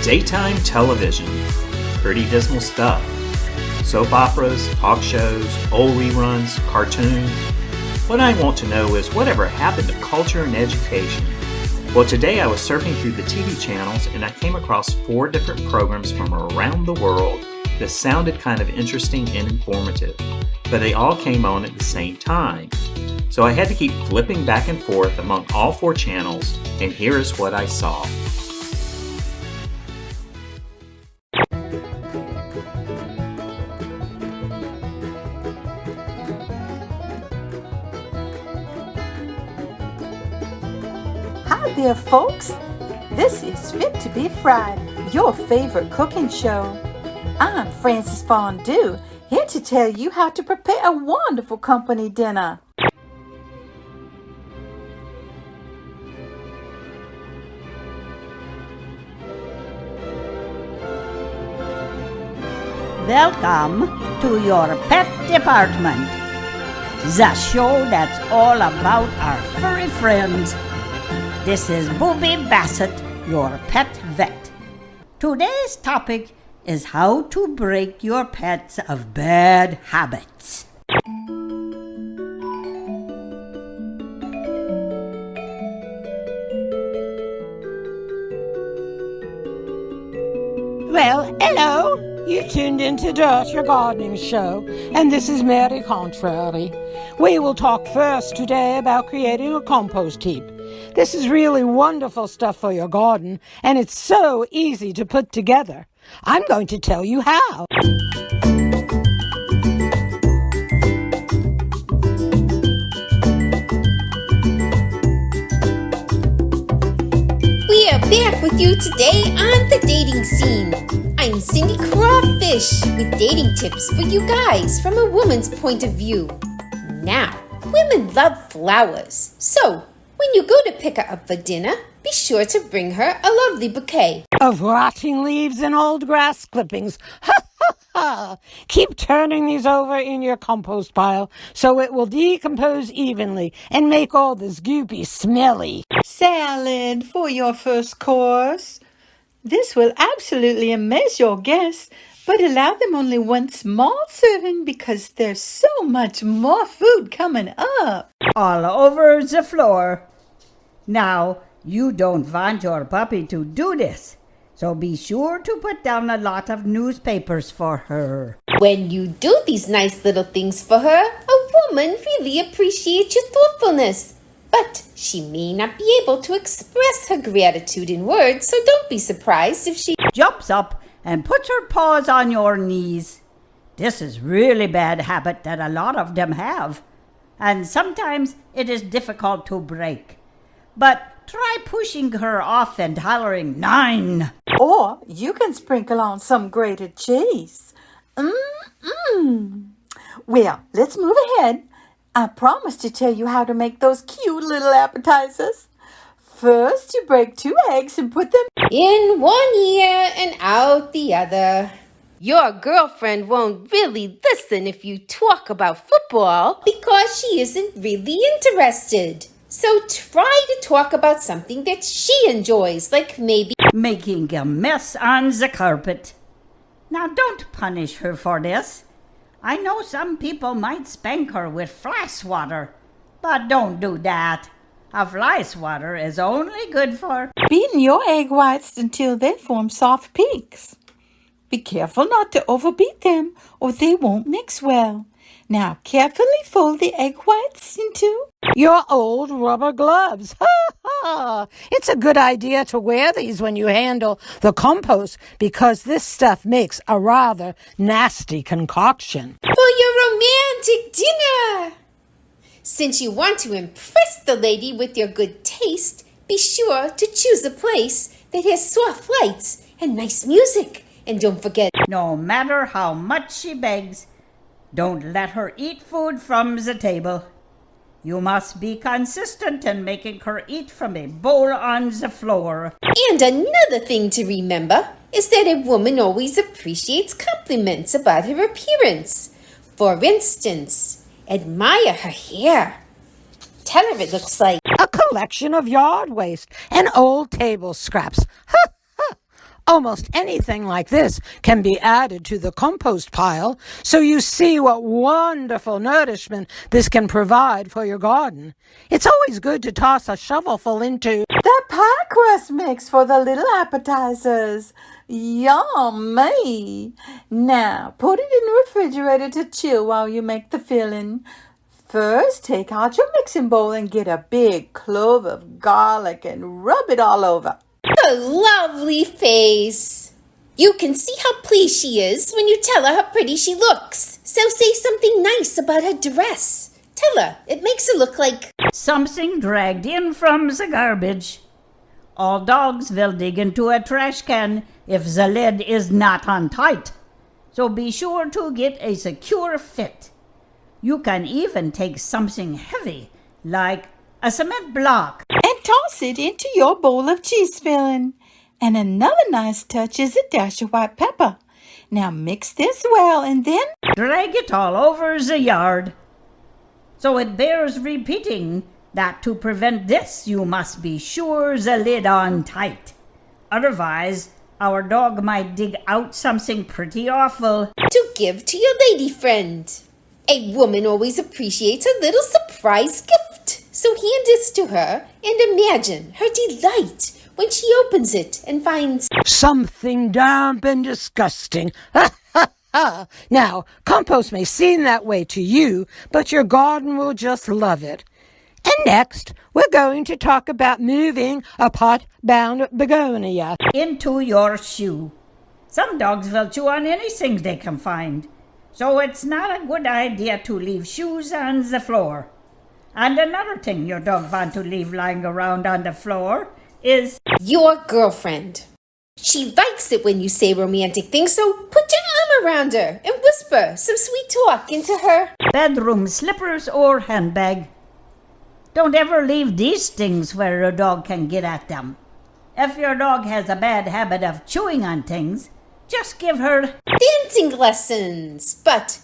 Daytime television. Pretty dismal stuff. Soap operas, talk shows, old reruns, cartoons. What I want to know is whatever happened to culture and education? Well, today I was surfing through the TV channels and I came across 4 different programs from around the world that sounded kind of interesting and informative, but they all came on at the same time. So I had to keep flipping back and forth among all 4 channels, and here is what I saw. Hi there, folks. This is Fit to be Fried, your favorite cooking show. I'm Frances Fondue, here to tell you how to prepare a wonderful company dinner. Welcome to your pet department, the show that's all about our furry friends. This is Booby Bassett, your pet vet. Today's topic is how to break your pets of bad habits. Well, hello. You tuned into Dirt, your gardening show, and this is Mary Contrary. We will talk first today about creating a compost heap. This is really wonderful stuff for your garden, and it's so easy to put together. I'm going to tell you how. We are back with you today on the dating scene. I'm Cindy Crawfish with dating tips for you guys from a woman's point of view. Now, women love flowers, so when you go to pick her up for dinner, be sure to bring her a lovely bouquet Of rotting leaves and old grass clippings. Ha ha ha! Keep turning these over in your compost pile so it will decompose evenly and make all this goopy smelly. Salad for your first course. This will absolutely amaze your guests, but allow them only one small serving because there's so much more food coming up. All over the floor. Now, you don't want your puppy to do this, so be sure to put down a lot of newspapers for her. When you do these nice little things for her, a woman really appreciates your thoughtfulness. But she may not be able to express her gratitude in words, so don't be surprised if she Jumps up and puts her paws on your knees. This is really bad habit that a lot of them have, and sometimes it is difficult to break. But try pushing her off and hollering 9. Or you can sprinkle on some grated cheese. Well, let's move ahead. I promised to tell you how to make those cute little appetizers. First, you break 2 eggs and put them in one ear and out the other. Your girlfriend won't really listen if you talk about football because she isn't really interested. So try to talk about something that she enjoys, like maybe making a mess on the carpet. Now don't punish her for this. I know some people might spank her with fly swatter, but don't do that. A fly swatter is only good for beating your egg whites until they form soft peaks. Be careful not to overbeat them or they won't mix well. Now carefully fold the egg whites into your old rubber gloves. Ha ha! It's a good idea to wear these when you handle the compost because this stuff makes a rather nasty concoction. for your romantic dinner. Since you want to impress the lady with your good taste, be sure to choose a place that has soft lights and nice music. And don't forget, no matter how much she begs, don't let her eat food from the table. You must be consistent in making her eat from a bowl on the floor. And another thing to remember is that a woman always appreciates compliments about her appearance. For instance, admire her hair. Tell her it looks like a collection of yard waste and old table scraps. Ha ha! Almost anything like this can be added to the compost pile, so you see what wonderful nourishment this can provide for your garden. It's always good to toss a shovelful into The pie crust mix for the little appetizers. Yummy! Now, put it in the refrigerator to chill while you make the filling. First, take out your mixing bowl and get a big clove of garlic and rub it all over. A lovely face. You can see how pleased she is when you tell her how pretty she looks. So say something nice about her dress. Tell her it makes her look like Something dragged in from the garbage. All dogs will dig into a trash can if the lid is not untight. So be sure to get a secure fit. You can even take something heavy, like a cement block. And toss it into your bowl of cheese filling. And another nice touch is a dash of white pepper. Now mix this well and then Drag it all over the yard. So it bears repeating that to prevent this, you must be sure the lid on tight. Otherwise, our dog might dig out something pretty awful. to give to your lady friend. A woman always appreciates a little surprise gift. So hand this to her and imagine her delight when she opens it and finds something damp and disgusting. Now, compost may seem that way to you, but your garden will just love it. And next, we're going to talk about moving a pot-bound begonia. Into your shoe. Some dogs will chew on anything they can find. So it's not a good idea to leave shoes on the floor. And another thing your dog wants to leave lying around on the floor is your girlfriend. She likes it when you say romantic things, so put your arm around her and whisper some sweet talk into her bedroom slippers or handbag. Don't ever leave these things where your dog can get at them. If your dog has a bad habit of chewing on things, just give her dancing lessons. But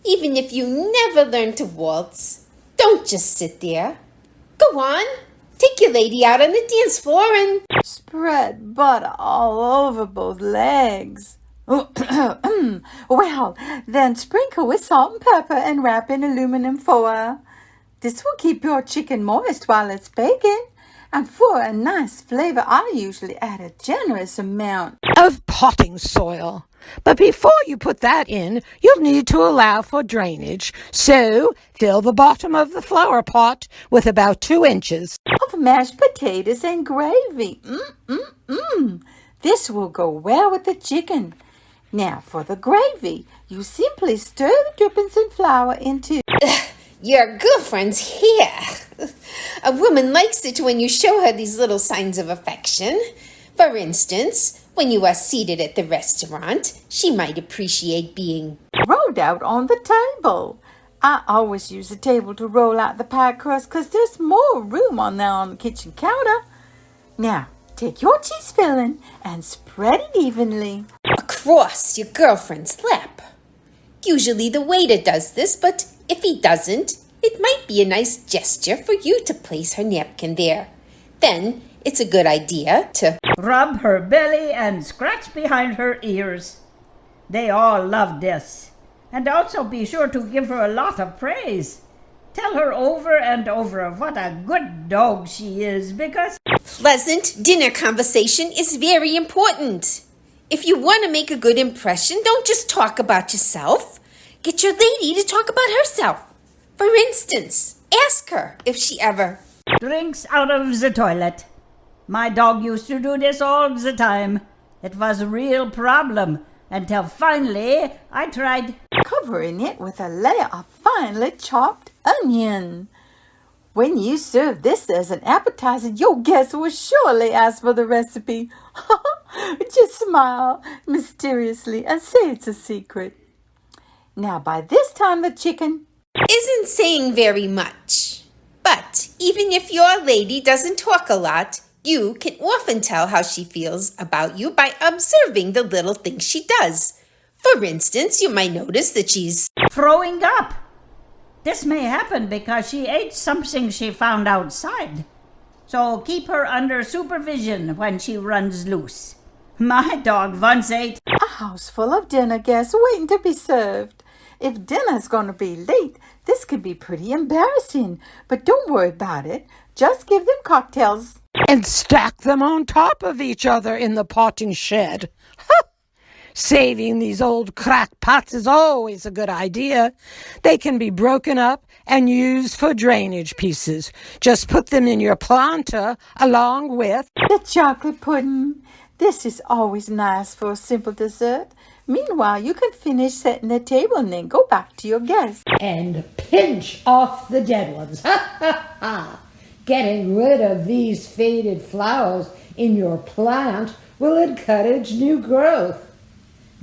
even if you never learn to waltz, don't just sit there. Go on, take your lady out on the dance floor and spread butter all over both legs. Well, then sprinkle with salt and pepper and wrap in aluminum foil. This will keep your chicken moist while it's baking. And for a nice flavor, I usually add a generous amount of potting soil. But before you put that in, you'll need to allow for drainage. So fill the bottom of the flower pot with about 2 inches of mashed potatoes and gravy. This will go well with the chicken. Now for the gravy, you simply stir the drippings and flour into your girlfriend's here. A woman likes it when you show her these little signs of affection. For instance, when you are seated at the restaurant, she might appreciate being rolled out on the table. I always use a table to roll out the pie crust because there's more room on there on the kitchen counter. Now, take your cheese filling and spread it evenly across your girlfriend's lap. Usually the waiter does this, but if he doesn't, it might be a nice gesture for you to place her napkin there. Then it's a good idea to rub her belly and scratch behind her ears. They all love this. And also be sure to give her a lot of praise. Tell her over and over what a good dog she is because pleasant dinner conversation is very important. If you want to make a good impression, don't just talk about yourself. Get your lady to talk about herself. For instance, ask her if she ever drinks out of the toilet. My dog used to do this all the time. It was a real problem until finally I tried covering it with a layer of finely chopped onion. When you serve this as an appetizer, your guests will surely ask for the recipe. Just smile mysteriously and say it's a secret. Now, by this time, the chicken isn't saying very much. But even if your lady doesn't talk a lot, you can often tell how she feels about you by observing the little things she does. For instance, you might notice that she's throwing up. This may happen because she ate something she found outside. So keep her under supervision when she runs loose. My dog once ate. A house full of dinner guests waiting to be served. If dinner's going to be late, this could be pretty embarrassing. But don't worry about it. Just give them cocktails. And stack them on top of each other in the potting shed. Saving these old crack pots is always a good idea. They can be broken up and used for drainage pieces. Just put them in your planter along with the chocolate pudding. This is always nice for a simple dessert. Meanwhile, you can finish setting the table and then go back to your guests. And pinch off the dead ones. Getting rid of these faded flowers in your plant will encourage new growth.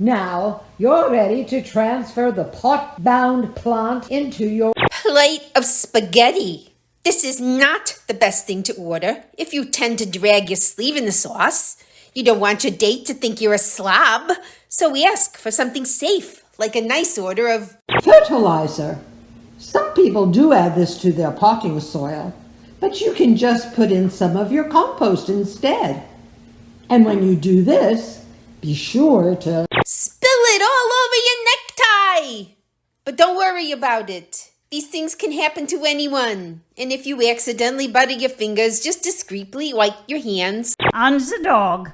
Now, you're ready to transfer the pot-bound plant into your Plate of spaghetti. This is not the best thing to order if you tend to drag your sleeve in the sauce. You don't want your date to think you're a slob, so we ask for something safe, like a nice order of fertilizer. Some people do add this to their potting soil, but you can just put in some of your compost instead. And when you do this, be sure to spill it all over your necktie. But don't worry about it. These things can happen to anyone. And if you accidentally butter your fingers, just discreetly wipe your hands. On the dog.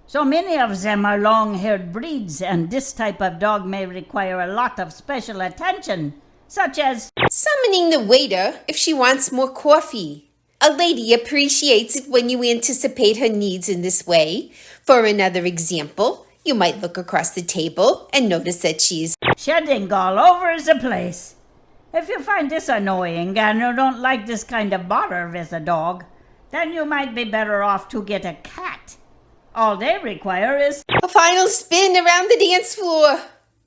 So many of them are long-haired breeds, and this type of dog may require a lot of special attention, such as summoning the waiter if she wants more coffee. A lady appreciates it when you anticipate her needs in this way. For another example, you might look across the table and notice that she's shedding all over the place. If you find this annoying and you don't like this kind of bother with a dog, then you might be better off to get a cat. All they require is a final spin around the dance floor,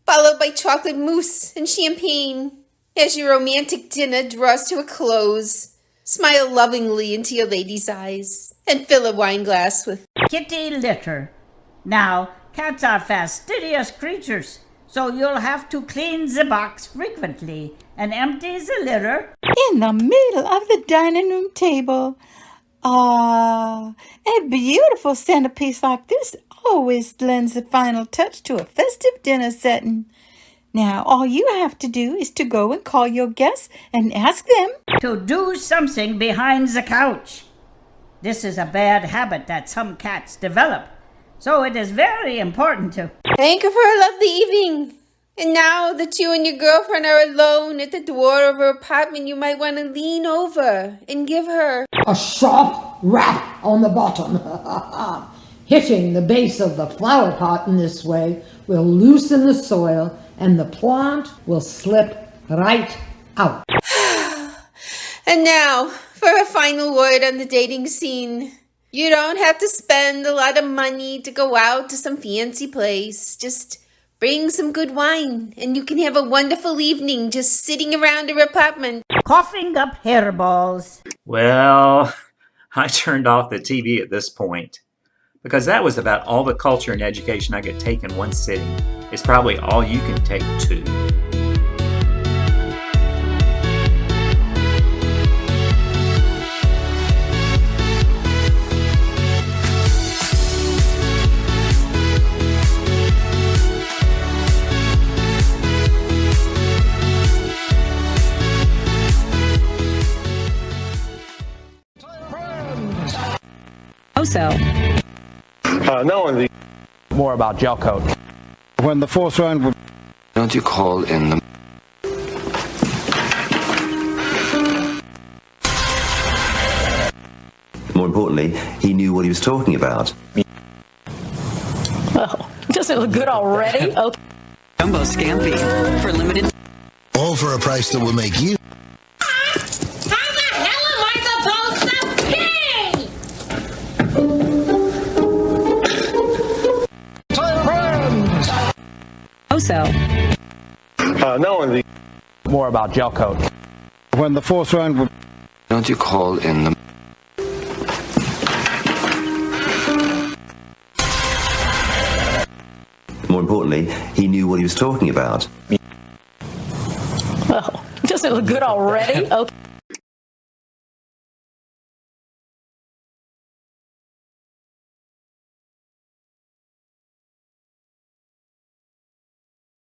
followed by chocolate mousse and champagne. As your romantic dinner draws to a close, smile lovingly into your lady's eyes and fill a wine glass with kitty litter. Now, cats are fastidious creatures, so you'll have to clean the box frequently and empty the litter in the middle of the dining room table. A beautiful centerpiece like this always lends the final touch to a festive dinner setting. Now, all you have to do is to go and call your guests and ask them to do something behind the couch. This is a bad habit that some cats develop, so it is very important to thank her for a lovely evening. And now that you and your girlfriend are alone at the door of her apartment, you might want to lean over and give her a sharp rap on the bottom. Hitting the base of the flower pot in this way will loosen the soil and the plant will slip right out. And now, for a final word on the dating scene. You don't have to spend a lot of money to go out to some fancy place. Just bring some good wine, and you can have a wonderful evening just sitting around her apartment, coughing up hairballs. Well, I turned off the TV at this point, because that was about all the culture and education I could take in one sitting. It's probably all you can take too. So no one more about gel coat. When the fourth round would don't you call in the more importantly, he knew what he was talking about. Well, doesn't it look good already? Okay. Jumbo Scampi for limited. all for a price that will make you so no one more about gel coat. when the fourth round would don't you call in the more importantly, he knew what he was talking about. well, doesn't it look good already? Okay.